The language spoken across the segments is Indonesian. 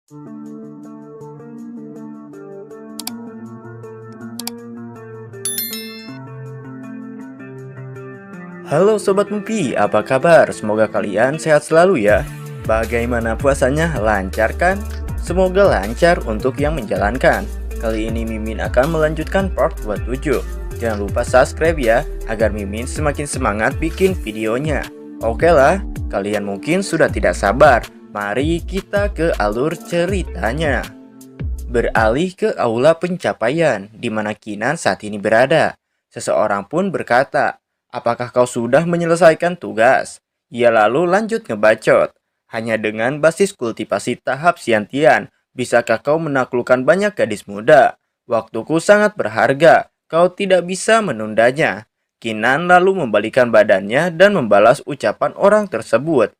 Halo Sobat Mupi, apa kabar? Semoga kalian sehat selalu ya. Bagaimana puasanya? Lancar kan? Semoga lancar untuk yang menjalankan. Kali ini Mimin akan melanjutkan part 27. Jangan lupa subscribe ya, agar Mimin semakin semangat bikin videonya. Oke lah, kalian mungkin sudah tidak sabar. Mari kita ke alur ceritanya. Beralih ke aula pencapaian, di mana Kinan saat ini berada. Seseorang pun berkata, apakah kau sudah menyelesaikan tugas? Ia lalu lanjut ngebacot. Hanya dengan basis kultivasi tahap Siantian, bisakah kau menaklukkan banyak gadis muda? Waktuku sangat berharga, kau tidak bisa menundanya. Kinan lalu membalikan badannya dan membalas ucapan orang tersebut.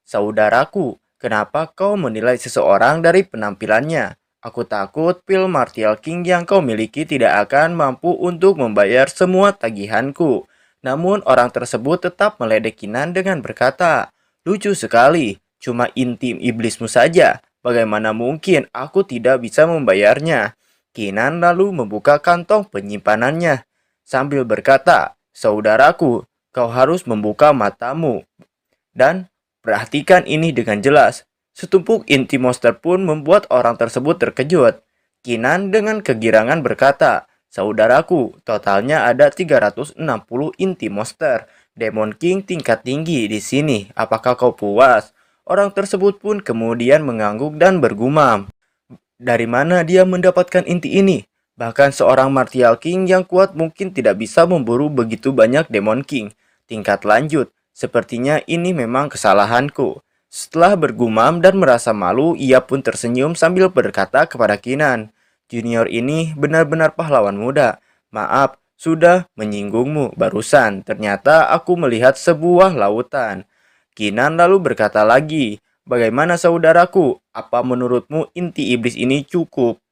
Saudaraku, kenapa kau menilai seseorang dari penampilannya? Aku takut pil Martial King yang kau miliki tidak akan mampu untuk membayar semua tagihanku. Namun orang tersebut tetap meledek Kinan dengan berkata, lucu sekali, cuma inti iblismu saja. Bagaimana mungkin aku tidak bisa membayarnya? Kinan lalu membuka kantong penyimpanannya sambil berkata, saudaraku, kau harus membuka matamu dan perhatikan ini dengan jelas. Setumpuk inti monster pun membuat orang tersebut terkejut. Kinan dengan kegirangan berkata, saudaraku, totalnya ada 360 inti monster. Demon King tingkat tinggi di sini. Apakah kau puas? Orang tersebut pun kemudian mengangguk dan bergumam. Dari mana dia mendapatkan inti ini? Bahkan seorang Martial King yang kuat mungkin tidak bisa memburu begitu banyak Demon King. Tingkat lanjut, sepertinya ini memang kesalahanku. Setelah bergumam dan merasa malu, ia pun tersenyum sambil berkata kepada Kinan, junior ini benar-benar pahlawan muda. Maaf, sudah menyinggungmu barusan. Ternyata aku melihat sebuah lautan. Kinan lalu berkata lagi, bagaimana saudaraku? Apa menurutmu inti iblis ini cukup?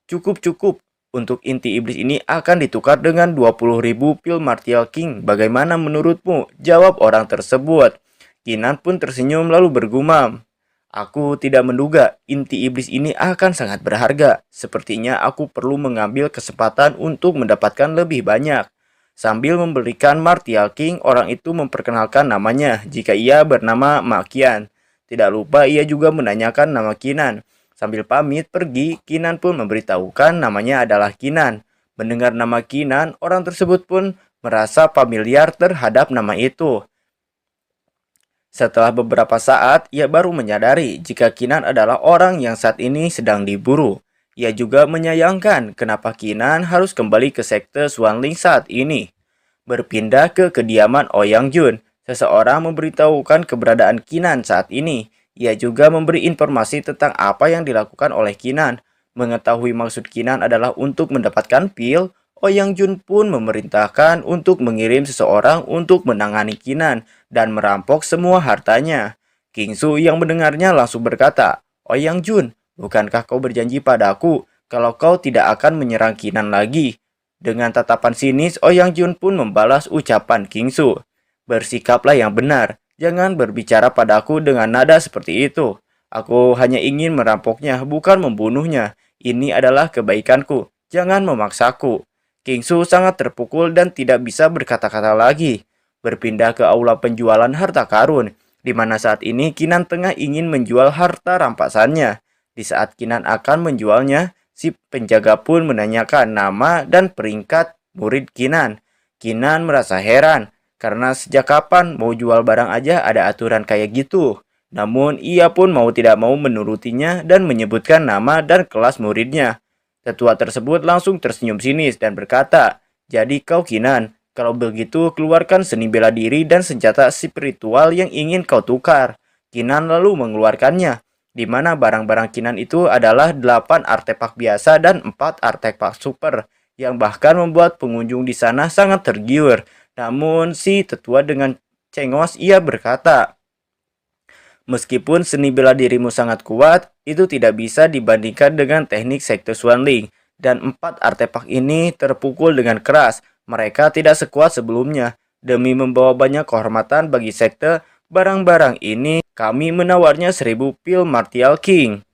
Cukup. Untuk inti iblis ini akan ditukar dengan 20.000 pil Martial King. Bagaimana menurutmu? Jawab orang tersebut. Kinan pun tersenyum lalu bergumam. Aku tidak menduga inti iblis ini akan sangat berharga. Sepertinya aku perlu mengambil kesempatan untuk mendapatkan lebih banyak. Sambil memberikan Martial King, orang itu memperkenalkan namanya jika ia bernama Makian. Tidak lupa ia juga menanyakan nama Kinan. Sambil pamit pergi, Kinan pun memberitahukan namanya adalah Kinan. Mendengar nama Kinan, orang tersebut pun merasa familiar terhadap nama itu. Setelah beberapa saat, ia baru menyadari jika Kinan adalah orang yang saat ini sedang diburu. Ia juga menyayangkan kenapa Kinan harus kembali ke sekte Swanling saat ini. Berpindah ke kediaman Ouyang Jun, seseorang memberitahukan keberadaan Kinan saat ini. Ia juga memberi informasi tentang apa yang dilakukan oleh Kinan. Mengetahui maksud Kinan adalah untuk mendapatkan pil, Ouyang Jun pun memerintahkan untuk mengirim seseorang untuk menangani Kinan dan merampok semua hartanya. King Su yang mendengarnya langsung berkata, Ouyang Jun, bukankah kau berjanji padaku kalau kau tidak akan menyerang Kinan lagi? Dengan tatapan sinis, Ouyang Jun pun membalas ucapan King Su. Bersikaplah yang benar. Jangan berbicara padaku dengan nada seperti itu. Aku hanya ingin merampoknya, bukan membunuhnya. Ini adalah kebaikanku. Jangan memaksaku. King Su sangat terpukul dan tidak bisa berkata-kata lagi. Berpindah ke aula penjualan harta karun, di mana saat ini Kinan tengah ingin menjual harta rampasannya. Di saat Kinan akan menjualnya, si penjaga pun menanyakan nama dan peringkat murid Kinan. Kinan merasa heran. Karena sejak kapan mau jual barang aja ada aturan kayak gitu. Namun ia pun mau tidak mau menurutinya dan menyebutkan nama dan kelas muridnya. Tetua tersebut langsung tersenyum sinis dan berkata, jadi kau Kinan, kalau begitu keluarkan seni bela diri dan senjata spiritual yang ingin kau tukar. Kinan lalu mengeluarkannya, di mana barang-barang Kinan itu adalah 8 artefak biasa dan 4 artefak super, yang bahkan membuat pengunjung di sana sangat tergiur. Namun si tetua dengan cengos ia berkata, meskipun seni bela dirimu sangat kuat, itu tidak bisa dibandingkan dengan teknik sekte Swanling. Dan 4 artefak ini terpukul dengan keras. Mereka tidak sekuat sebelumnya. Demi membawa banyak kehormatan bagi sekte, barang-barang ini kami menawarnya 1000 pil Martial King.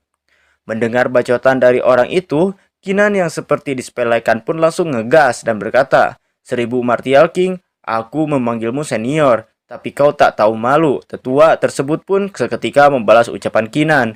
Mendengar bacotan dari orang itu, Kinan yang seperti disepelekan pun langsung ngegas dan berkata, "Seribu Martial King, aku memanggilmu senior, tapi kau tak tahu malu." Tetua tersebut pun seketika membalas ucapan Kinan.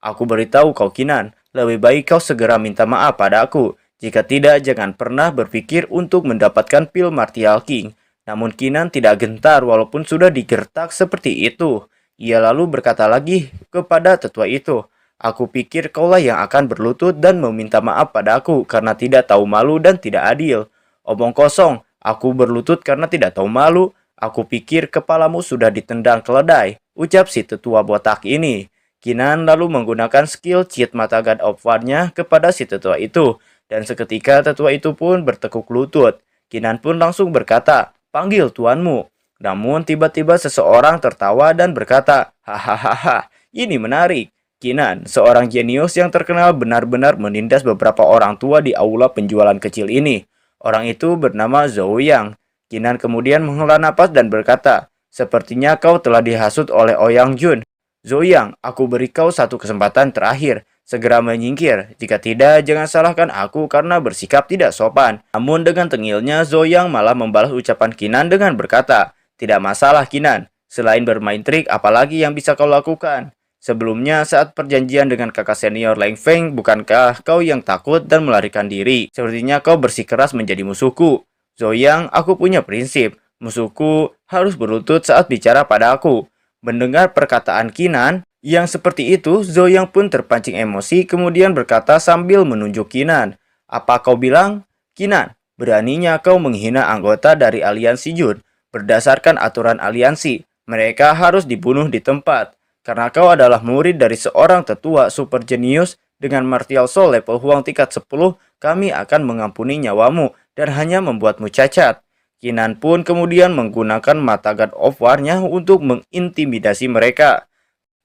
Aku beritahu kau Kinan, lebih baik kau segera minta maaf pada aku. Jika tidak, jangan pernah berpikir untuk mendapatkan pil Martial King." Namun Kinan tidak gentar walaupun sudah digertak seperti itu. Ia lalu berkata lagi kepada tetua itu, "Aku pikir kaulah yang akan berlutut dan meminta maaf pada aku karena tidak tahu malu dan tidak adil." "Omong kosong, aku berlutut karena tidak tahu malu. Aku pikir kepalamu sudah ditendang keledai," ucap si tetua botak ini. Kinan lalu menggunakan skill cheat mata God of War-nya kepada si tetua itu, dan seketika tetua itu pun bertekuk lutut. Kinan pun langsung berkata, "Panggil tuanmu." Namun tiba-tiba seseorang tertawa dan berkata, "Hahaha, ini menarik." Kinan, seorang jenius yang terkenal, benar-benar menindas beberapa orang tua di aula penjualan kecil ini. Orang itu bernama Zhou Yang. Kinan kemudian menghela napas dan berkata, "Sepertinya kau telah dihasut oleh Ouyang Jun. Zhou Yang, aku beri kau satu kesempatan terakhir. Segera menyingkir. Jika tidak, jangan salahkan aku karena bersikap tidak sopan." Namun dengan tengilnya, Zhou Yang malah membalas ucapan Kinan dengan berkata, "Tidak masalah Kinan. Selain bermain trik, apalagi yang bisa kau lakukan? Sebelumnya, saat perjanjian dengan kakak senior Leng Feng, bukankah kau yang takut dan melarikan diri? Sepertinya kau bersikeras menjadi musuhku." "Zoyang, aku punya prinsip. Musuhku harus berlutut saat bicara pada aku." Mendengar perkataan Kinan yang seperti itu, Zoyang pun terpancing emosi kemudian berkata sambil menunjuk Kinan, "Apa kau bilang? Kinan, beraninya kau menghina anggota dari aliansi Jun. Berdasarkan aturan aliansi, mereka harus dibunuh di tempat. Karena kau adalah murid dari seorang tetua super jenius dengan martial soul level Huang tingkat 10, kami akan mengampuni nyawamu dan hanya membuatmu cacat." Kinan pun kemudian menggunakan mata God of War-nya untuk mengintimidasi mereka.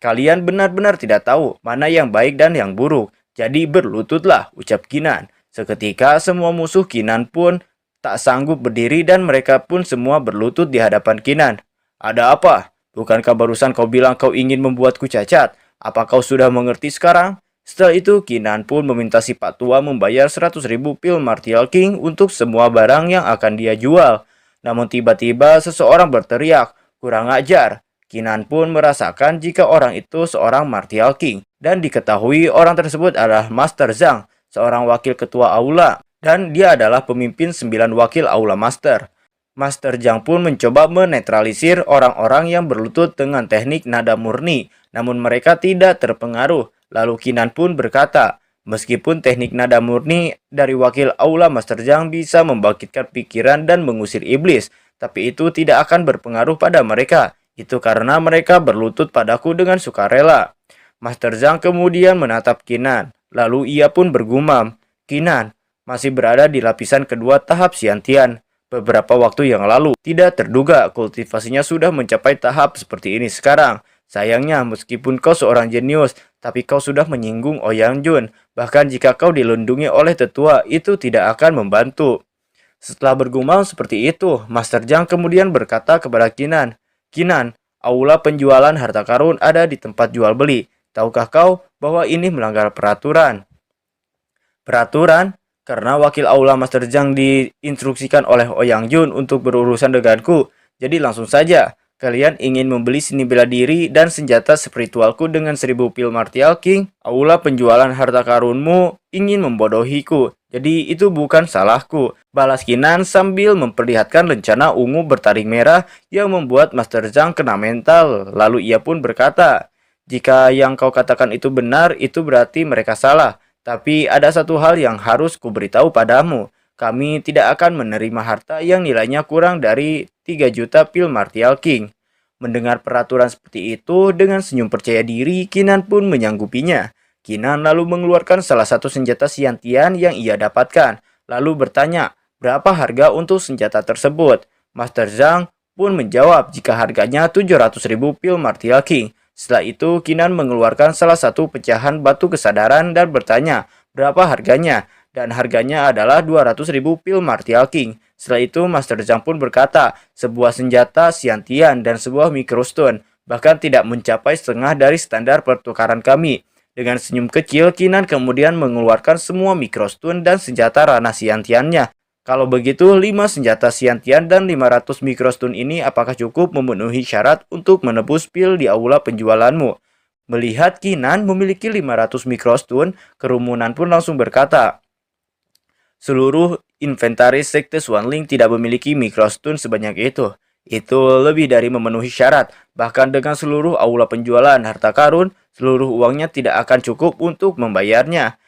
"Kalian benar-benar tidak tahu mana yang baik dan yang buruk. Jadi berlututlah," ucap Kinan. Seketika semua musuh Kinan pun tak sanggup berdiri dan mereka pun semua berlutut di hadapan Kinan. "Ada apa? Bukankah barusan kau bilang kau ingin membuatku cacat? Apa kau sudah mengerti sekarang?" Setelah itu, Kinan pun meminta si Pak Tua membayar 100.000 pil Martial King untuk semua barang yang akan dia jual. Namun tiba-tiba seseorang berteriak, "Kurang ajar!" Kinan pun merasakan jika orang itu seorang Martial King, dan diketahui orang tersebut adalah Master Zhang, seorang wakil ketua aula, dan dia adalah pemimpin 9 wakil aula Master. Master Zhang pun mencoba menetralisir orang-orang yang berlutut dengan teknik nada murni, namun mereka tidak terpengaruh. Lalu Kinan pun berkata, "Meskipun teknik nada murni dari wakil aula Master Zhang bisa membangkitkan pikiran dan mengusir iblis, tapi itu tidak akan berpengaruh pada mereka. Itu karena mereka berlutut padaku dengan sukarela." Master Zhang kemudian menatap Kinan, lalu ia pun bergumam, "Kinan masih berada di lapisan kedua tahap Xiantian. Beberapa waktu yang lalu, tidak terduga kultivasinya sudah mencapai tahap seperti ini sekarang. Sayangnya, meskipun kau seorang jenius, tapi kau sudah menyinggung Ouyang Jun. Bahkan jika kau dilindungi oleh tetua, itu tidak akan membantu." Setelah bergumam seperti itu, Master Zhang kemudian berkata kepada Kinan, "Kinan, aula penjualan harta karun ada di tempat jual beli. Tahukah kau bahwa ini melanggar peraturan?" "Peraturan? Karena wakil aula Master Zhang diinstruksikan oleh Ouyang Jun untuk berurusan denganku. Jadi langsung saja, kalian ingin membeli seni bela diri dan senjata spiritualku dengan 1000 pil Martial King. Aula penjualan harta karunmu ingin membodohiku. Jadi itu bukan salahku," balas Kinan sambil memperlihatkan lencana ungu bertaring merah yang membuat Master Zhang kena mental. Lalu ia pun berkata, "Jika yang kau katakan itu benar, itu berarti mereka salah. Tapi ada satu hal yang harus kuberitahu padamu. Kami tidak akan menerima harta yang nilainya kurang dari 3 juta pil Martial King." Mendengar peraturan seperti itu, dengan senyum percaya diri, Kinan pun menyanggupinya. Kinan lalu mengeluarkan salah satu senjata Xiantian yang ia dapatkan, lalu bertanya, "Berapa harga untuk senjata tersebut?" Master Zhang pun menjawab jika harganya 700.000 pil Martial King. Setelah itu, Kinan mengeluarkan salah satu pecahan batu kesadaran dan bertanya, "Berapa harganya?" Dan harganya adalah 200.000 pil Martial King. Setelah itu, Master Zhang pun berkata, "Sebuah senjata Xiantian dan sebuah microstone, bahkan tidak mencapai setengah dari standar pertukaran kami. Dengan senyum kecil, Kinan kemudian mengeluarkan semua mikrostun dan senjata ranah Siantiannya. Kalau begitu, 5 senjata Siantian dan 500 mikrostun ini apakah cukup memenuhi syarat untuk menebus pil di aula penjualanmu? Melihat Kinan memiliki 500 mikrostun, kerumunan pun langsung berkata, seluruh inventaris Sekte Swanling tidak memiliki mikrostun sebanyak itu. Itu lebih dari memenuhi syarat. Bahkan dengan seluruh aula penjualan harta karun, seluruh uangnya tidak akan cukup untuk membayarnya.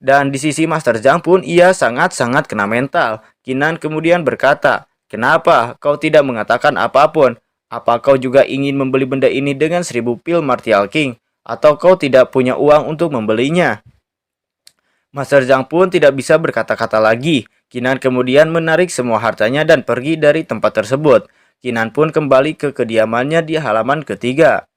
Dan di sisi Master Zhang pun ia sangat-sangat kena mental. Kinan kemudian berkata, kenapa kau tidak mengatakan apapun? Apa kau juga ingin membeli benda ini dengan 1000 pil Martial King? Atau kau tidak punya uang untuk membelinya? Master Zhang pun tidak bisa berkata-kata lagi. Kinan kemudian menarik semua hartanya dan pergi dari tempat tersebut. Kinan pun kembali ke kediamannya di halaman ketiga.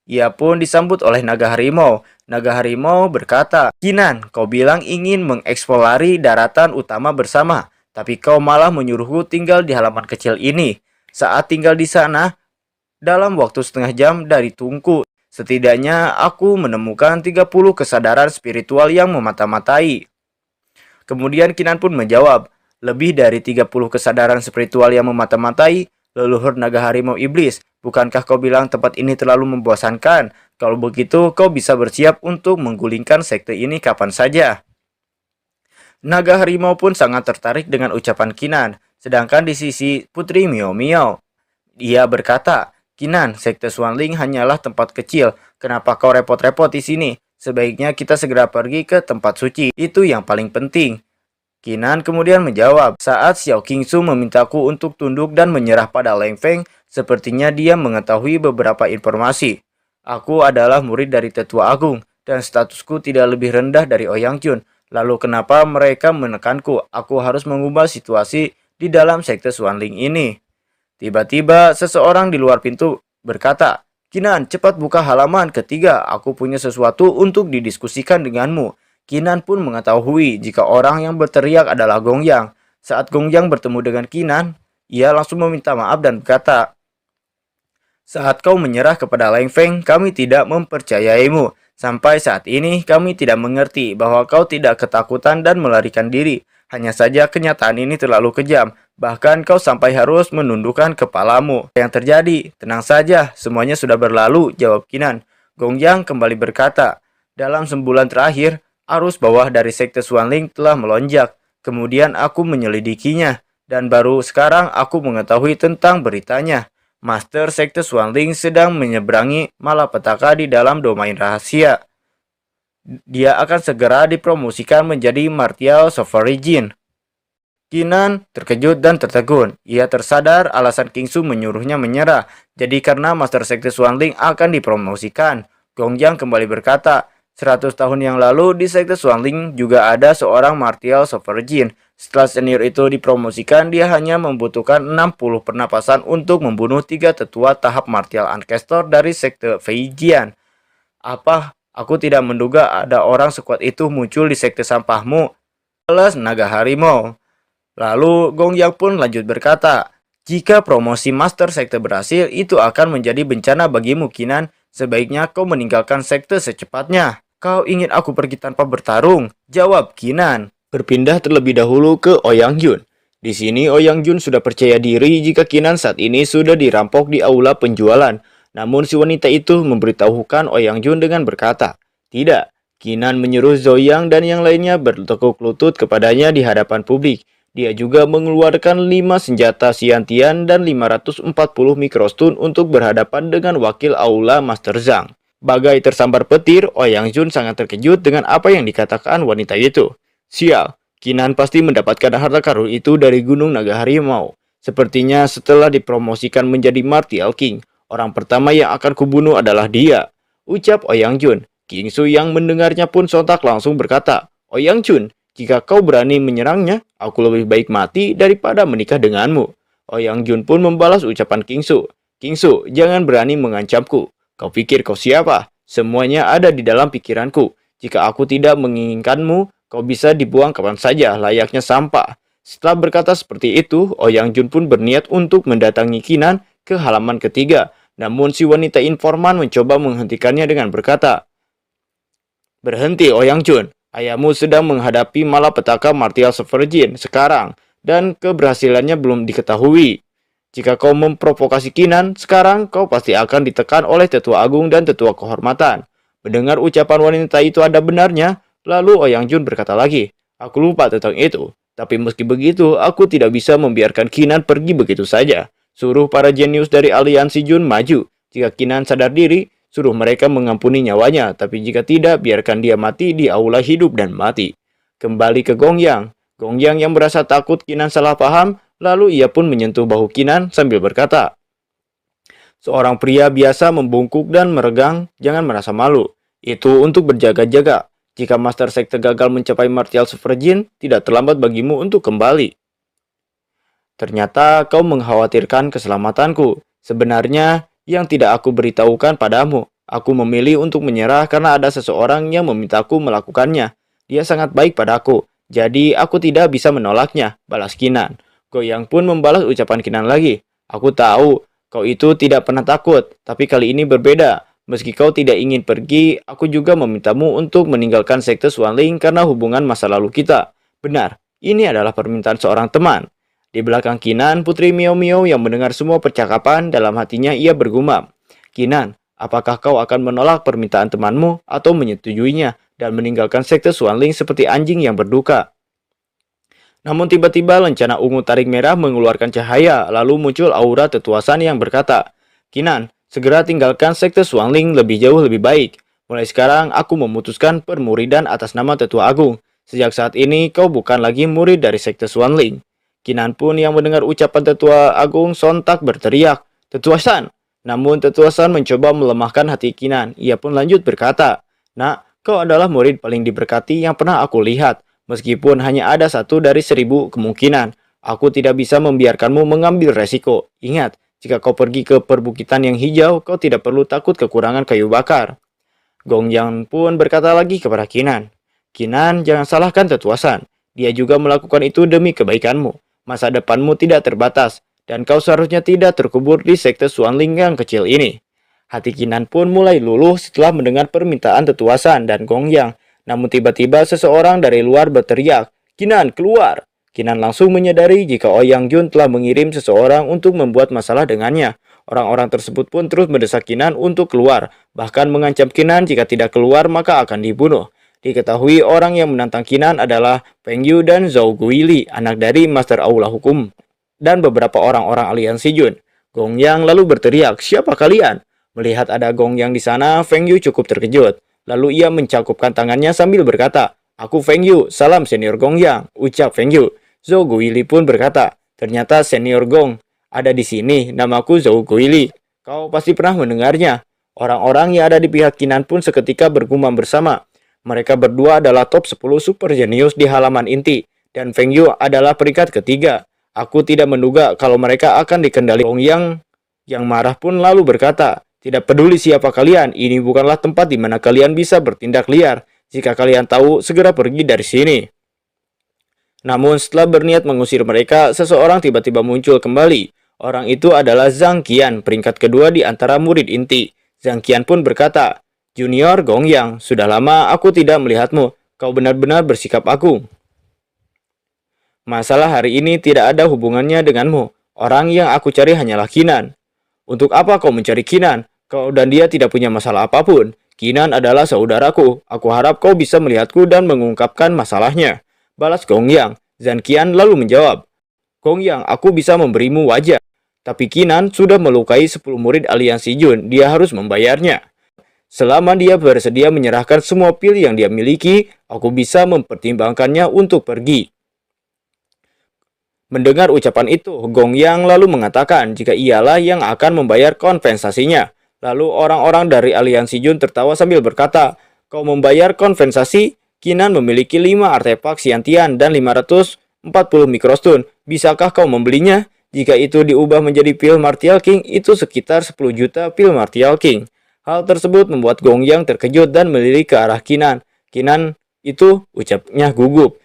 Ia pun disambut oleh naga harimau. Naga harimau berkata, Kinan, kau bilang ingin mengeksplorasi daratan utama bersama, tapi kau malah menyuruhku tinggal di halaman kecil ini. Saat tinggal di sana, dalam waktu setengah jam dari Tungku, setidaknya aku menemukan 30 kesadaran spiritual yang memata-matai. Kemudian Kinan pun menjawab, lebih dari 30 kesadaran spiritual yang memata-matai, leluhur naga harimau iblis. Bukankah kau bilang tempat ini terlalu membosankan? Kalau begitu, kau bisa bersiap untuk menggulingkan sekte ini kapan saja. Naga harimau pun sangat tertarik dengan ucapan Kinan. Sedangkan di sisi Putri Miao Miao, dia berkata, Kinan, sekte Swanling hanyalah tempat kecil. Kenapa kau repot-repot di sini? Sebaiknya kita segera pergi ke tempat suci. Itu yang paling penting. Kinan kemudian menjawab, saat Xiao Qingsu memintaku untuk tunduk dan menyerah pada Leng Feng, sepertinya dia mengetahui beberapa informasi. Aku adalah murid dari Tetua Agung, dan statusku tidak lebih rendah dari Ouyang Jun. Lalu kenapa mereka menekanku? Aku harus mengubah situasi di dalam sekte Swanling ini. Tiba-tiba seseorang di luar pintu berkata, Kinan, cepat buka halaman ketiga, aku punya sesuatu untuk didiskusikan denganmu. Kinan pun mengetahui jika orang yang berteriak adalah Gong Yang. Saat Gong Yang bertemu dengan Kinan, ia langsung meminta maaf dan berkata, saat kau menyerah kepada Leng Feng, kami tidak mempercayaimu. Sampai saat ini, kami tidak mengerti bahwa kau tidak ketakutan dan melarikan diri. Hanya saja kenyataan ini terlalu kejam. Bahkan kau sampai harus menundukkan kepalamu. Yang terjadi, tenang saja, semuanya sudah berlalu, jawab Kinan. Gong Yang kembali berkata, dalam sebulan terakhir, arus bawah dari sekte Swanling telah melonjak. Kemudian aku menyelidikinya. Dan baru sekarang aku mengetahui tentang beritanya. Master sekte Swanling sedang menyeberangi malapetaka di dalam domain rahasia. Dia akan segera dipromosikan menjadi Martial Sovereign. Kinan terkejut dan tertegun. Ia tersadar alasan Kingsu menyuruhnya menyerah. Jadi karena Master Sekte Swanling akan dipromosikan. Gong Yang kembali berkata, 100 tahun yang lalu di Sekte Swanling juga ada seorang Martial Sovereign. Setelah senior itu dipromosikan, dia hanya membutuhkan 60 pernapasan untuk membunuh 3 tetua tahap Martial Ancestor dari Sekte Feijian. Apa? Aku tidak menduga ada orang sekuat itu muncul di sekte sampahmu. Jelas naga harimau. Lalu Gong Yang pun lanjut berkata, jika promosi Master Sekte berhasil, itu akan menjadi bencana bagimu Kinan. Sebaiknya kau meninggalkan sekte secepatnya. Kau ingin aku pergi tanpa bertarung? Jawab Kinan. Berpindah terlebih dahulu ke Ouyang Jun. Di sini Ouyang Jun sudah percaya diri jika Kinan saat ini sudah dirampok di aula penjualan. Namun si wanita itu memberitahukan Ouyang Jun dengan berkata, tidak, Kinan menyuruh Zoyang dan yang lainnya bertekuk lutut kepadanya di hadapan publik. Dia juga mengeluarkan 5 senjata Siantian dan 540 mikrostun untuk berhadapan dengan wakil aula Master Zhang. Bagai tersambar petir, Ouyang Jun sangat terkejut dengan apa yang dikatakan wanita itu. Sial, Kinan pasti mendapatkan harta karun itu dari Gunung Naga Harimau. Sepertinya setelah dipromosikan menjadi Martial King, orang pertama yang akan kubunuh adalah dia, ucap Ouyang Jun. Kingsu yang mendengarnya pun sontak langsung berkata, Ouyang Jun, jika kau berani menyerangnya, aku lebih baik mati daripada menikah denganmu. Ouyang Jun pun membalas ucapan Kingsu. Kingsu, jangan berani mengancamku. Kau pikir kau siapa? Semuanya ada di dalam pikiranku. Jika aku tidak menginginkanmu, kau bisa dibuang kapan saja layaknya sampah. Setelah berkata seperti itu, Ouyang Jun pun berniat untuk mendatangi Kinan ke halaman ketiga. Namun si wanita informan mencoba menghentikannya dengan berkata, Berhenti, Ouyang Jun. Ayahmu sedang menghadapi malapetaka martial Severjin sekarang, dan keberhasilannya belum diketahui. Jika kau memprovokasi Kinan, sekarang kau pasti akan ditekan oleh tetua agung dan tetua kehormatan. Mendengar ucapan wanita itu ada benarnya, lalu Ouyang Jun berkata lagi, aku lupa tentang itu. Tapi meski begitu, aku tidak bisa membiarkan Kinan pergi begitu saja. Suruh para jenius dari aliansi Jun maju. Jika Kinan sadar diri, suruh mereka mengampuni nyawanya, tapi jika tidak, biarkan dia mati di aula hidup dan mati. Kembali ke Gongyang. Gongyang yang merasa takut Kinan salah paham, lalu ia pun menyentuh bahu Kinan sambil berkata, seorang pria biasa membungkuk dan meregang, jangan merasa malu. Itu untuk berjaga-jaga. Jika Master Sekte gagal mencapai martial Severjin, tidak terlambat bagimu untuk kembali. Ternyata kau mengkhawatirkan keselamatanku. Sebenarnya, yang tidak aku beritahukan padamu. Aku memilih untuk menyerah karena ada seseorang yang memintaku melakukannya. Dia sangat baik padaku, jadi aku tidak bisa menolaknya, balas Kinan. Goyang pun membalas ucapan Kinan lagi. Aku tahu, kau itu tidak pernah takut, tapi kali ini berbeda. Meski kau tidak ingin pergi, aku juga memintamu untuk meninggalkan sekte Swanling karena hubungan masa lalu kita. Benar, ini adalah permintaan seorang teman. Di belakang Kinan, Putri Miao Miao yang mendengar semua percakapan, dalam hatinya ia bergumam. Kinan, apakah kau akan menolak permintaan temanmu atau menyetujuinya dan meninggalkan sekte Swanling seperti anjing yang berduka? Namun tiba-tiba lencana ungu tarik merah mengeluarkan cahaya, lalu muncul aura tetuasan yang berkata, Kinan, segera tinggalkan sekte Swanling lebih jauh lebih baik. Mulai sekarang aku memutuskan permuridan atas nama Tetua Agung. Sejak saat ini kau bukan lagi murid dari sekte Swanling. Kinan pun yang mendengar ucapan Tetua Agung sontak berteriak, Tetua San. Namun Tetua San mencoba melemahkan hati Kinan. Ia pun lanjut berkata, Nak, kau adalah murid paling diberkati yang pernah aku lihat. Meskipun hanya ada 1 dari 1000 kemungkinan, aku tidak bisa membiarkanmu mengambil resiko. Ingat, jika kau pergi ke perbukitan yang hijau, kau tidak perlu takut kekurangan kayu bakar. Gongyang pun berkata lagi kepada Kinan, Kinan, jangan salahkan Tetua San. Dia juga melakukan itu demi kebaikanmu. Masa depanmu tidak terbatas, dan kau seharusnya tidak terkubur di sekte Swanling yang kecil ini. Hati Kinan pun mulai luluh setelah mendengar permintaan Tetua San dan Gongyang. Namun tiba-tiba seseorang dari luar berteriak, Kinan, keluar! Kinan langsung menyadari jika Ouyang Jun telah mengirim seseorang untuk membuat masalah dengannya. Orang-orang tersebut pun terus mendesak Kinan untuk keluar, bahkan mengancam Kinan jika tidak keluar maka akan dibunuh. Diketahui orang yang menantang Kinan adalah Feng Yu dan Zhou Guili, anak dari Master Aula Hukum, dan beberapa orang-orang aliansi Jun. Gongyang lalu berteriak, siapa kalian? Melihat ada Gongyang di sana, Feng Yu cukup terkejut. Lalu ia mencakupkan tangannya sambil berkata, aku Feng Yu, salam senior Gongyang, ucap Feng Yu. Zhou Guili pun berkata, ternyata senior Gong ada di sini, namaku Zhou Guili. Kau pasti pernah mendengarnya. Orang-orang yang ada di pihak Kinan pun seketika bergumam bersama. Mereka berdua adalah top 10 super jenius di halaman inti, dan Feng Yu adalah peringkat ketiga. Aku tidak menduga kalau mereka akan dikendali Gongyang yang marah pun lalu berkata, tidak peduli siapa kalian, ini bukanlah tempat di mana kalian bisa bertindak liar. Jika kalian tahu, segera pergi dari sini. Namun setelah berniat mengusir mereka, seseorang tiba-tiba muncul kembali. Orang itu adalah Zhang Qian, peringkat kedua di antara murid inti. Zhang Qian pun berkata, Junior Gongyang, sudah lama aku tidak melihatmu. Kau benar-benar bersikap agung. Masalah hari ini tidak ada hubungannya denganmu. Orang yang aku cari hanyalah Kinan. Untuk apa kau mencari Kinan? Kau dan dia tidak punya masalah apapun. Kinan adalah saudaraku. Aku harap kau bisa melihatku dan mengungkapkan masalahnya. Balas Gongyang. Zhang Qian lalu menjawab, Gongyang, aku bisa memberimu wajah. Tapi Kinan sudah melukai 10 murid aliansi Jun. Dia harus membayarnya. Selama dia bersedia menyerahkan semua pil yang dia miliki, aku bisa mempertimbangkannya untuk pergi. Mendengar ucapan itu, Gongyang lalu mengatakan jika ialah yang akan membayar kompensasinya. Lalu orang-orang dari aliansi Jun tertawa sambil berkata, kau membayar kompensasi? Kinan memiliki 5 artefak Xiantian dan 540 mikrostun. Bisakah kau membelinya? Jika itu diubah menjadi pil Martial King, itu sekitar 10 juta pil Martial King. Hal tersebut membuat Gongyang terkejut dan melirik ke arah Kinan. Kinan itu ucapnya gugup.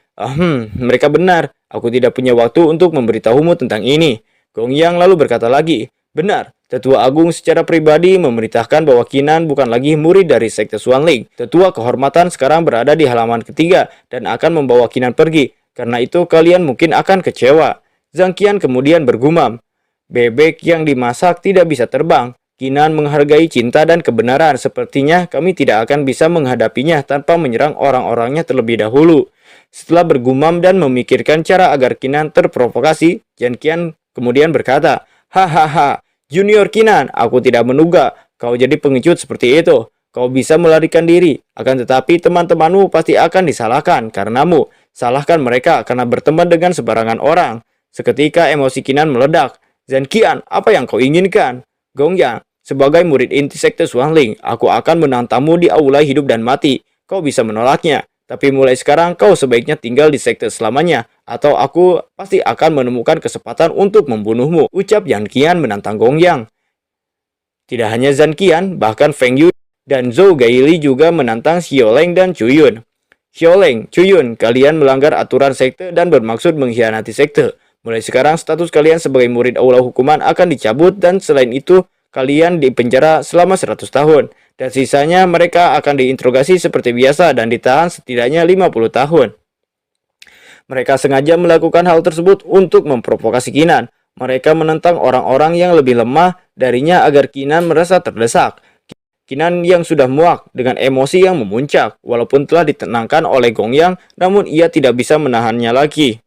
Mereka benar. Aku tidak punya waktu untuk memberitahumu tentang ini. Gongyang lalu berkata lagi, benar, Tetua Agung secara pribadi memerintahkan bahwa Kinan bukan lagi murid dari Sekte Xuanling. Tetua Kehormatan sekarang berada di halaman ketiga dan akan membawa Kinan pergi. Karena itu kalian mungkin akan kecewa. Zhang Qian kemudian bergumam, bebek yang dimasak tidak bisa terbang. Kinan menghargai cinta dan kebenaran. Sepertinya kami tidak akan bisa menghadapinya tanpa menyerang orang-orangnya terlebih dahulu. Setelah bergumam dan memikirkan cara agar Kinan terprovokasi, Zhang Qian kemudian berkata, hahaha, Junior Kinan, aku tidak menduga kau jadi pengecut seperti itu. Kau bisa melarikan diri, akan tetapi teman-temanmu pasti akan disalahkan karenamu. Salahkan mereka karena berteman dengan sembarangan orang. Seketika emosi Kinan meledak. Zhang Qian, apa yang kau inginkan? Gongyang, sebagai murid inti Sekte Xuanling, aku akan menantangmu di aula hidup dan mati. Kau bisa menolaknya, tapi mulai sekarang kau sebaiknya tinggal di sekte selamanya, atau aku pasti akan menemukan kesempatan untuk membunuhmu, ucap Yan Qian menantang Gongyang. Tidak hanya Zhan Qian, bahkan Feng Yu dan Zhou Gaili juga menantang Xiaoleng dan Chuyun. Xiaoleng, Chuyun, kalian melanggar aturan sekte dan bermaksud mengkhianati sekte. Mulai sekarang status kalian sebagai murid aula hukuman akan dicabut dan selain itu kalian dipenjara selama 100 tahun. Dan sisanya mereka akan diinterogasi seperti biasa dan ditahan setidaknya 50 tahun. Mereka sengaja melakukan hal tersebut untuk memprovokasi Kinan. Mereka menentang orang-orang yang lebih lemah darinya agar Kinan merasa terdesak. Kinan yang sudah muak dengan emosi yang memuncak, walaupun telah ditenangkan oleh Gongyang, namun ia tidak bisa menahannya lagi.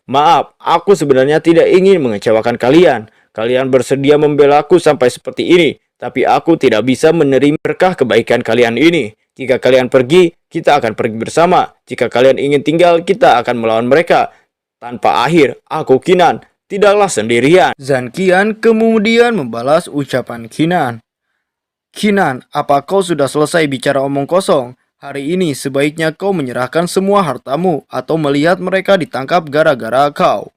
Maaf, aku sebenarnya tidak ingin mengecewakan kalian. Kalian bersedia membela aku sampai seperti ini, tapi aku tidak bisa menerima berkah kebaikan kalian ini. Jika kalian pergi, kita akan pergi bersama. Jika kalian ingin tinggal, kita akan melawan mereka. Tanpa akhir, aku Kinan, tidaklah sendirian. Zhan Qian kemudian membalas ucapan Kinan. Kinan, apa kau sudah selesai bicara omong kosong? Hari ini sebaiknya kau menyerahkan semua hartamu atau melihat mereka ditangkap gara-gara kau.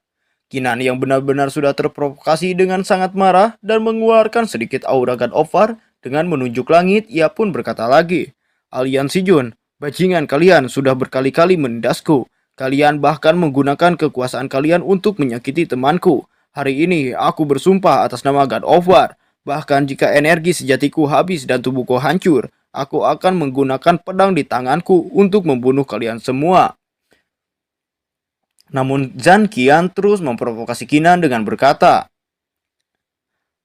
Kinan yang benar-benar sudah terprovokasi dengan sangat marah dan mengeluarkan sedikit aura God of War dengan menunjuk langit, ia pun berkata lagi, Alian Sijun, bajingan kalian sudah berkali-kali menindasku. Kalian bahkan menggunakan kekuasaan kalian untuk menyakiti temanku. Hari ini aku bersumpah atas nama God of War. Bahkan jika energi sejatiku habis dan tubuhku hancur, aku akan menggunakan pedang di tanganku untuk membunuh kalian semua. Namun Zhan Qian terus memprovokasi Kinan dengan berkata,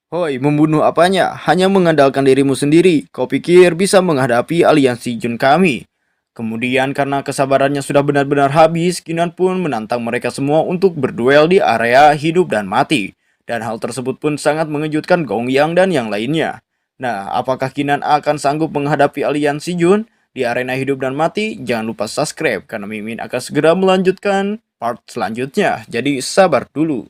Hoi, membunuh apanya? Hanya mengandalkan dirimu sendiri. Kau pikir bisa menghadapi aliansi Jun kami? Kemudian karena kesabarannya sudah benar-benar habis, Kinan pun menantang mereka semua untuk berduel di area hidup dan mati. Dan hal tersebut pun sangat mengejutkan Gongyang dan yang lainnya. Nah, apakah Kinan akan sanggup menghadapi aliansi Jun di arena hidup dan mati? Jangan lupa subscribe karena Mimin akan segera melanjutkan part selanjutnya. Jadi sabar dulu.